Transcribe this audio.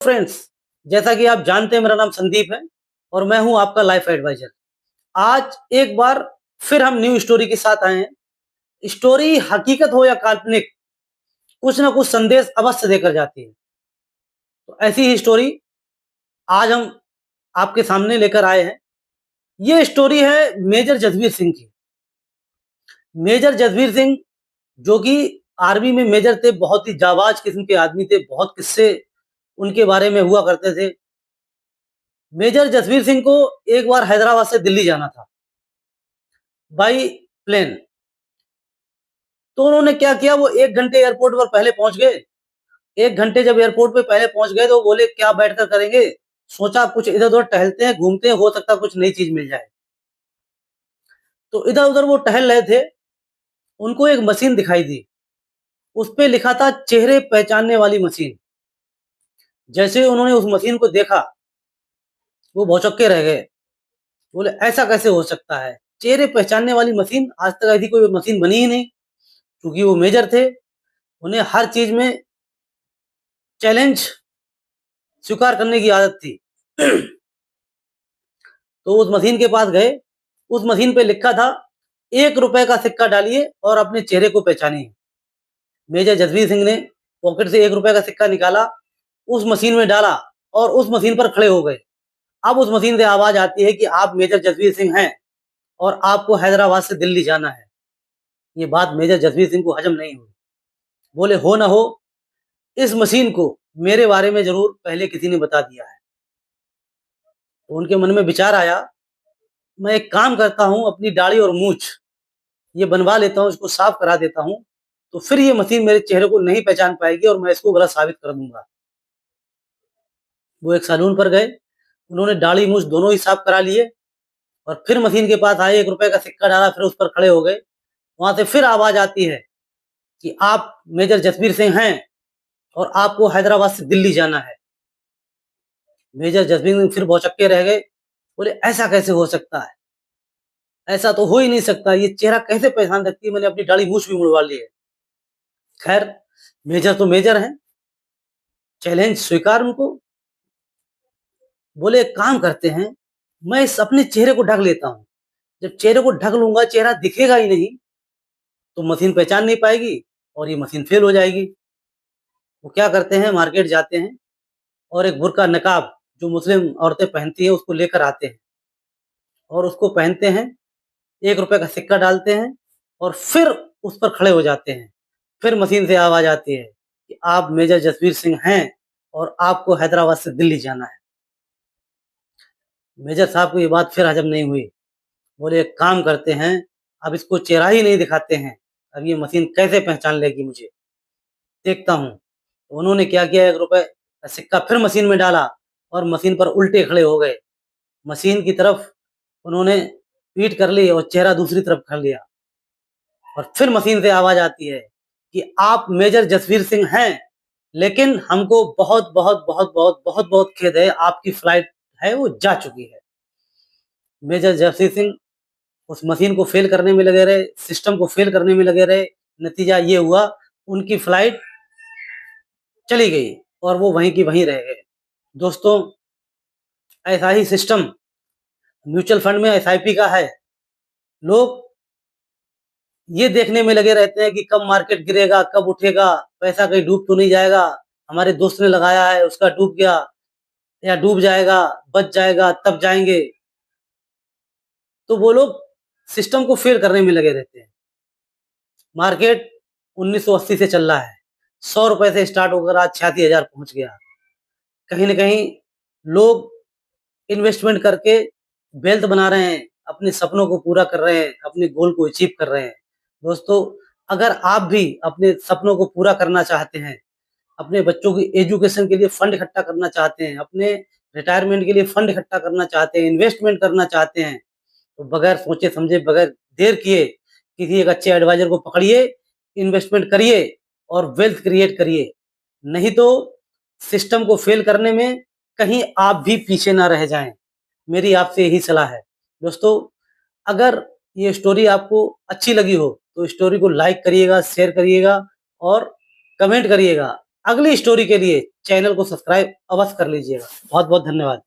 Friends, जैसा कि आप जानते हैं मेरा नाम संदीप है और मैं हूं आपका लाइफ एडवाइजर। आज एक बार फिर हम न्यू स्टोरी के साथ आए हैं। स्टोरी हकीकत हो या काल्पनिक, कुछ ना कुछ संदेश अवश्य देकर जाती है। तो ऐसी ही स्टोरी आज हम आपके सामने लेकर आए हैं। ये स्टोरी है मेजर जसवीर सिंह की। मेजर जसवीर सिंह जो कि आर्मी में मेजर थे, बहुत ही जाबाज किस्म के आदमी थे, बहुत किस्से उनके बारे में हुआ करते थे। मेजर जसवीर सिंह को एक बार हैदराबाद से दिल्ली जाना था बाई प्लेन। तो उन्होंने क्या किया, वो 1 घंटे एयरपोर्ट पर पहले पहुंच गए। 1 घंटे जब एयरपोर्ट पे पहले पहुंच गए तो बोले क्या बैठकर करेंगे, सोचा कुछ इधर उधर टहलते हैं, घूमते हैं, हो सकता है कुछ नई चीज मिल जाए। तो इधर उधर वो टहल रहे थे, उनको एक मशीन दिखाई दी। उस पे लिखा था चेहरे पहचानने वाली मशीन। जैसे उन्होंने उस मशीन को देखा, वो भौचक्के रह गए। बोले ऐसा कैसे हो सकता है, चेहरे पहचानने वाली मशीन, आज तक ऐसी कोई मशीन बनी ही नहीं। क्योंकि वो मेजर थे, उन्हें हर चीज में चैलेंज स्वीकार करने की आदत थी। तो उस मशीन के पास गए। उस मशीन पे लिखा था 1 रुपए का सिक्का डालिए और अपने चेहरे को पहचानिए। मेजर जसवीर सिंह ने पॉकेट से 1 रुपए का सिक्का निकाला, उस मशीन में डाला और उस मशीन पर खड़े हो गए। अब उस मशीन से आवाज आती है कि आप मेजर जसवीर सिंह हैं और आपको हैदराबाद से दिल्ली जाना है। ये बात मेजर जसवीर सिंह को हजम नहीं हुई। बोले हो ना हो, इस मशीन को मेरे बारे में जरूर पहले किसी ने बता दिया है। तो उनके मन में विचार आया, मैं एक काम करता हूँ, अपनी दाढ़ी और मूछ ये बनवा लेता हूँ, इसको साफ करा देता हूँ, तो फिर ये मशीन मेरे चेहरे को नहीं पहचान पाएगी और मैं इसको गलत साबित कर दूंगा। वो एक सैलून पर गए, उन्होंने दाढ़ी मूछ दोनों ही साफ करा लिए और फिर मशीन के पास आए, 1 रुपए का सिक्का डाला, फिर उस पर खड़े हो गए। वहां से फिर आवाज आती है कि आप मेजर जसवीर सिंह हैं और आपको हैदराबाद से दिल्ली जाना है। मेजर जसवीर सिंह फिर भौचक्के रह गए। बोले ऐसा कैसे हो सकता है, ऐसा तो हो ही नहीं सकता, ये चेहरा कैसे पहचान सकती है, मैंने अपनी दाढ़ी मूछ भी मुड़वा ली है। खैर, मेजर तो मेजर हैं, चैलेंज स्वीकार उनको। बोले एक काम करते हैं, मैं इस अपने चेहरे को ढक लेता हूँ। जब चेहरे को ढक लूंगा, चेहरा दिखेगा ही नहीं, तो मशीन पहचान नहीं पाएगी और ये मशीन फेल हो जाएगी। वो क्या करते हैं, मार्केट जाते हैं और एक बुर्का नकाब जो मुस्लिम औरतें पहनती हैं उसको लेकर आते हैं और उसको पहनते हैं, 1 रुपए का सिक्का डालते हैं और फिर उस पर खड़े हो जाते हैं। फिर मशीन से आवाज आती है कि आप मेजर जसवीर सिंह हैं और आपको हैदराबाद से दिल्ली जाना है। मेजर साहब को ये बात फिर हजम नहीं हुई। बोले एक काम करते हैं, अब इसको चेहरा ही नहीं दिखाते हैं, अब ये मशीन कैसे पहचान लेगी मुझे, देखता हूँ। तो उन्होंने क्या किया, 1 रुपए का सिक्का फिर मशीन में डाला और मशीन पर उल्टे खड़े हो गए। मशीन की तरफ उन्होंने पीठ कर ली और चेहरा दूसरी तरफ कर लिया और फिर मशीन से आवाज आती है कि आप मेजर जसवीर सिंह हैं, लेकिन हमको बहुत बहुत बहुत बहुत बहुत बहुत खेद है, आपकी फ्लाइट है वो जा चुकी है। मेजर जसवीर सिंह उस मशीन को फेल करने में लगे रहे, सिस्टम को फेल करने में लगे रहे। नतीजा ये हुआ, उनकी फ्लाइट चली गई और वो वहीं की वहीं रह गए। दोस्तों, ऐसा ही सिस्टम म्यूचुअल फंड में एसआईपी का है। लोग ये देखने में लगे रहते हैं कि कब मार्केट गिरेगा, कब उठेगा, पैसा कहीं डूब तो नहीं जाएगा, हमारे दोस्त ने लगाया है उसका डूब गया या डूब जाएगा, बच जाएगा तब जाएंगे। तो वो लोग सिस्टम को फेल करने में लगे रहते हैं। मार्केट 1980 से चल रहा है, 100 रुपए से स्टार्ट होकर आज 86,000 पहुंच गया। कहीं ना कहीं लोग इन्वेस्टमेंट करके वेल्थ बना रहे हैं, अपने सपनों को पूरा कर रहे हैं, अपने गोल को अचीव कर रहे हैं। दोस्तों, अगर आप भी अपने सपनों को पूरा करना चाहते हैं, अपने बच्चों की एजुकेशन के लिए फंड इकट्ठा करना चाहते हैं, अपने रिटायरमेंट के लिए फंड इकट्ठा करना चाहते हैं, इन्वेस्टमेंट करना चाहते हैं, तो बगैर सोचे समझे, बगैर देर किए किसी एक अच्छे एडवाइजर को पकड़िए, इन्वेस्टमेंट करिए और वेल्थ क्रिएट करिए। नहीं तो सिस्टम को फेल करने में कहीं आप भी पीछे ना रह जाएं। मेरी आपसे यही सलाह है। दोस्तों, अगर ये स्टोरी आपको अच्छी लगी हो तो स्टोरी को लाइक करिएगा, शेयर करिएगा और कमेंट करिएगा। अगली स्टोरी के लिए चैनल को सब्सक्राइब अवश्य कर लीजिएगा। बहुत बहुत धन्यवाद।